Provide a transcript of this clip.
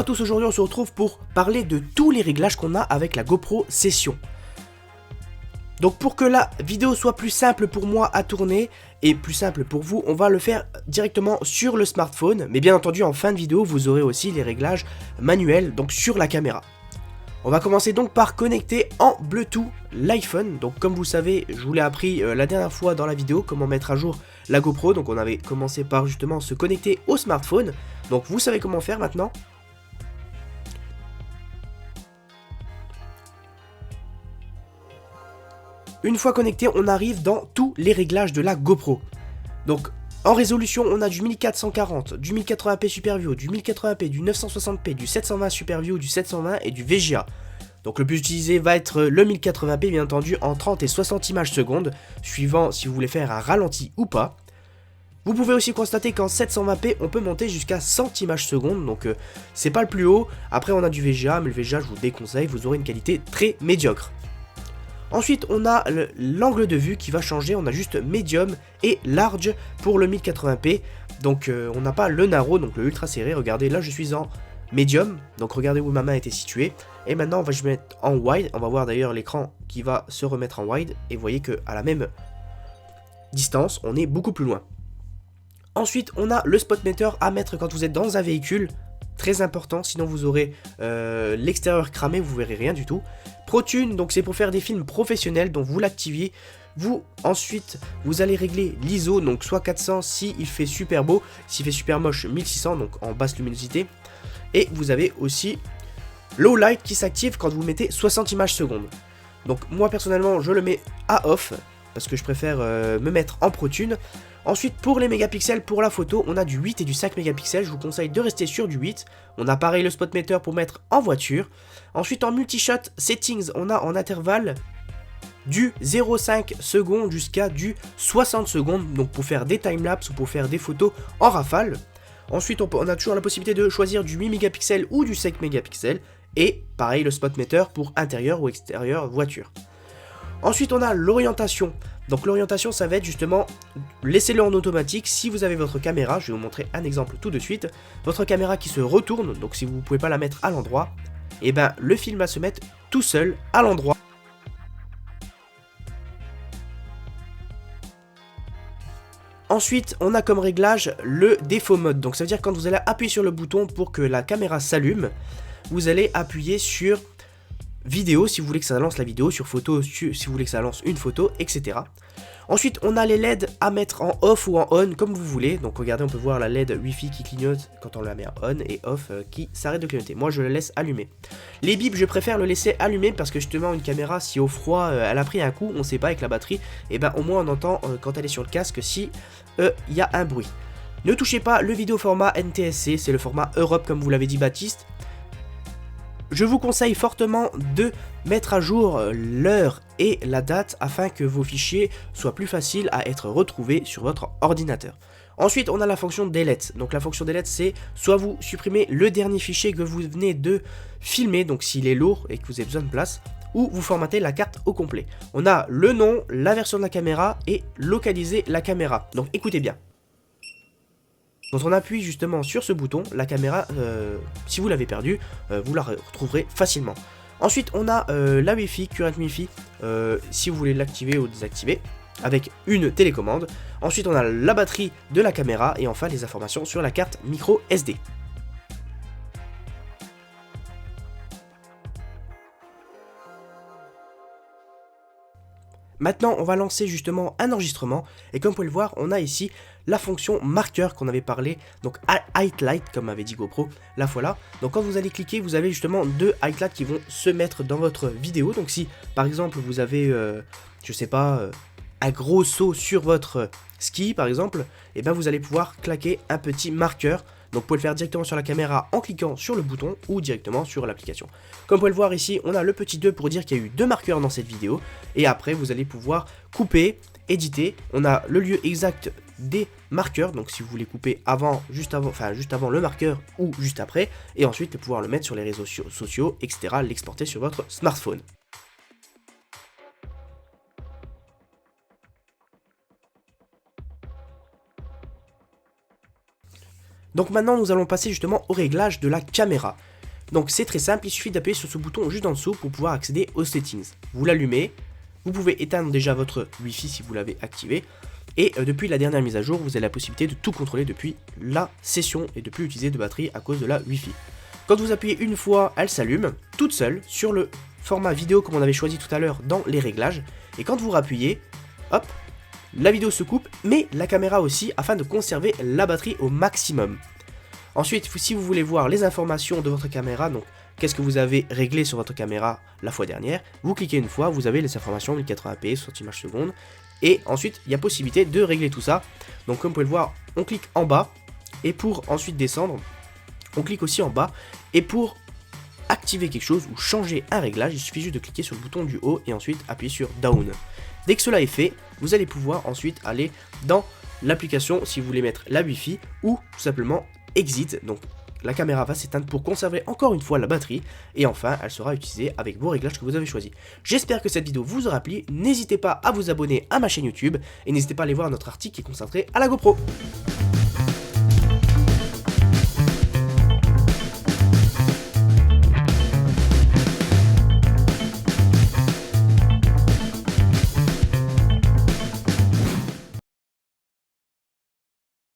à tous, aujourd'hui on se retrouve pour parler de tous les réglages qu'on a avec la GoPro Session. Donc pour que la vidéo soit plus simple pour moi à tourner et plus simple pour vous, on va le faire directement sur le smartphone. Mais bien entendu en fin de vidéo vous aurez aussi les réglages manuels donc sur la caméra. On va commencer donc par connecter en Bluetooth l'iPhone. Donc comme vous savez, je vous l'ai appris la dernière fois dans la vidéo comment mettre à jour la GoPro. Donc on avait commencé par justement se connecter au smartphone. Donc vous savez comment faire maintenant. Une fois connecté, on arrive dans tous les réglages de la GoPro. Donc en résolution, on a du 1440, du 1080p Super View, du 1080p, du 960p, du 720 Super View, du 720 et du VGA. Donc le plus utilisé va être le 1080p bien entendu en 30 et 60 images secondes, suivant si vous voulez faire un ralenti ou pas. Vous pouvez aussi constater qu'en 720p, on peut monter jusqu'à 100 images secondes, donc c'est pas le plus haut. Après on a du VGA, mais le VGA je vous déconseille, vous aurez une qualité très médiocre. Ensuite, on a l'angle de vue qui va changer, on a juste médium et large pour le 1080p. Donc on n'a pas le narrow, donc le ultra serré. Regardez, là je suis en médium, donc regardez où ma main était située. Et maintenant on va se mettre en wide, on va voir d'ailleurs l'écran qui va se remettre en wide. Et vous voyez qu'à la même distance, on est beaucoup plus loin. Ensuite, on a le spot meter à mettre quand vous êtes dans un véhicule. Très important, sinon vous aurez l'extérieur cramé, vous verrez rien du tout. ProTune, donc c'est pour faire des films professionnels, donc vous l'activez. Ensuite, vous allez régler l'ISO, donc soit 400 si il fait super beau, s'il fait super moche 1600, donc en basse luminosité. Et vous avez aussi Low Light qui s'active quand vous mettez 60 images secondes. Donc moi personnellement, je le mets à off, parce que je préfère me mettre en ProTune. Ensuite, pour les mégapixels, pour la photo, on a du 8 et du 5 mégapixels. Je vous conseille de rester sur du 8. On a pareil le spot meter pour mettre en voiture. Ensuite, en multishot settings, on a en intervalle du 0,5 secondes jusqu'à du 60 secondes. Donc pour faire des timelapses ou pour faire des photos en rafale. Ensuite, on a toujours la possibilité de choisir du 8 mégapixels ou du 5 mégapixels. Et pareil, le spot meter pour intérieur ou extérieur voiture. Ensuite, on a l'orientation. Donc l'orientation, ça va être justement, laissez-le en automatique. Si vous avez votre caméra, je vais vous montrer un exemple tout de suite. Votre caméra qui se retourne, donc si vous ne pouvez pas la mettre à l'endroit, et ben le film va se mettre tout seul à l'endroit. Ensuite, on a comme réglage le défaut mode. Donc ça veut dire quand vous allez appuyer sur le bouton pour que la caméra s'allume, vous allez appuyer sur vidéo si vous voulez que ça lance la vidéo, sur photo si vous voulez que ça lance une photo, etc. Ensuite, on a les LED à mettre en off ou en on comme vous voulez. Donc regardez, on peut voir la LED Wi-Fi qui clignote quand on la met en on et off qui s'arrête de clignoter. Moi, je la laisse allumer. Les bips, je préfère le laisser allumer parce que justement, une caméra, si au froid, elle a pris un coup, on sait pas avec la batterie, et ben au moins on entend quand elle est sur le casque si il y a un bruit. Ne touchez pas le vidéo format NTSC, c'est le format Europe comme vous l'avez dit Baptiste. Je vous conseille fortement de mettre à jour l'heure et la date afin que vos fichiers soient plus faciles à être retrouvés sur votre ordinateur. Ensuite, on a la fonction delete. Donc la fonction delete, c'est soit vous supprimez le dernier fichier que vous venez de filmer, donc s'il est lourd et que vous avez besoin de place, ou vous formatez la carte au complet. On a le nom, la version de la caméra et localiser la caméra. Donc écoutez bien. Quand on appuie justement sur ce bouton, la caméra, si vous l'avez perdue, vous la retrouverez facilement. Ensuite, on a la Wi-Fi, Current Wi-Fi, si vous voulez l'activer ou désactiver, avec une télécommande. Ensuite, on a la batterie de la caméra et enfin les informations sur la carte micro SD. Maintenant, on va lancer justement un enregistrement et comme vous pouvez le voir, on a ici la fonction marqueur qu'on avait parlé, donc highlight comme avait dit GoPro la fois là. Donc quand vous allez cliquer, vous avez justement deux highlights qui vont se mettre dans votre vidéo. Donc si par exemple vous avez, je sais pas, un gros saut sur votre ski par exemple, et bien vous allez pouvoir claquer un petit marqueur. Donc vous pouvez le faire directement sur la caméra en cliquant sur le bouton ou directement sur l'application. Comme vous pouvez le voir ici, on a le petit 2 pour dire qu'il y a eu deux marqueurs dans cette vidéo. Et après, vous allez pouvoir couper, éditer. On a le lieu exact des marqueurs. Donc si vous voulez couper avant, juste avant le marqueur ou juste après. Et ensuite, pouvoir le mettre sur les réseaux sociaux, etc. L'exporter sur votre smartphone. Donc maintenant nous allons passer justement au réglage de la caméra. Donc c'est très simple, il suffit d'appuyer sur ce bouton juste en dessous pour pouvoir accéder aux settings. Vous l'allumez, vous pouvez éteindre déjà votre Wi-Fi si vous l'avez activé. Et depuis la dernière mise à jour, vous avez la possibilité de tout contrôler depuis la session et de plus utiliser de batterie à cause de la Wi-Fi. Quand vous appuyez une fois, elle s'allume toute seule sur le format vidéo comme on avait choisi tout à l'heure dans les réglages. Et quand vous rappuyez, hop, la vidéo se coupe, mais la caméra aussi, afin de conserver la batterie au maximum. Ensuite, si vous voulez voir les informations de votre caméra, donc qu'est-ce que vous avez réglé sur votre caméra la fois dernière, vous cliquez une fois, vous avez les informations 1080p, 60 images secondes, et ensuite il y a possibilité de régler tout ça. Donc comme vous pouvez le voir, on clique en bas, et pour ensuite descendre, on clique aussi en bas, et pour activer quelque chose ou changer un réglage, il suffit juste de cliquer sur le bouton du haut et ensuite appuyer sur Down. Dès que cela est fait, vous allez pouvoir ensuite aller dans l'application si vous voulez mettre la Wi-Fi ou tout simplement Exit. Donc la caméra va s'éteindre pour conserver encore une fois la batterie et enfin elle sera utilisée avec vos réglages que vous avez choisis. J'espère que cette vidéo vous aura plu, n'hésitez pas à vous abonner à ma chaîne YouTube et n'hésitez pas à aller voir notre article qui est consacré à la GoPro.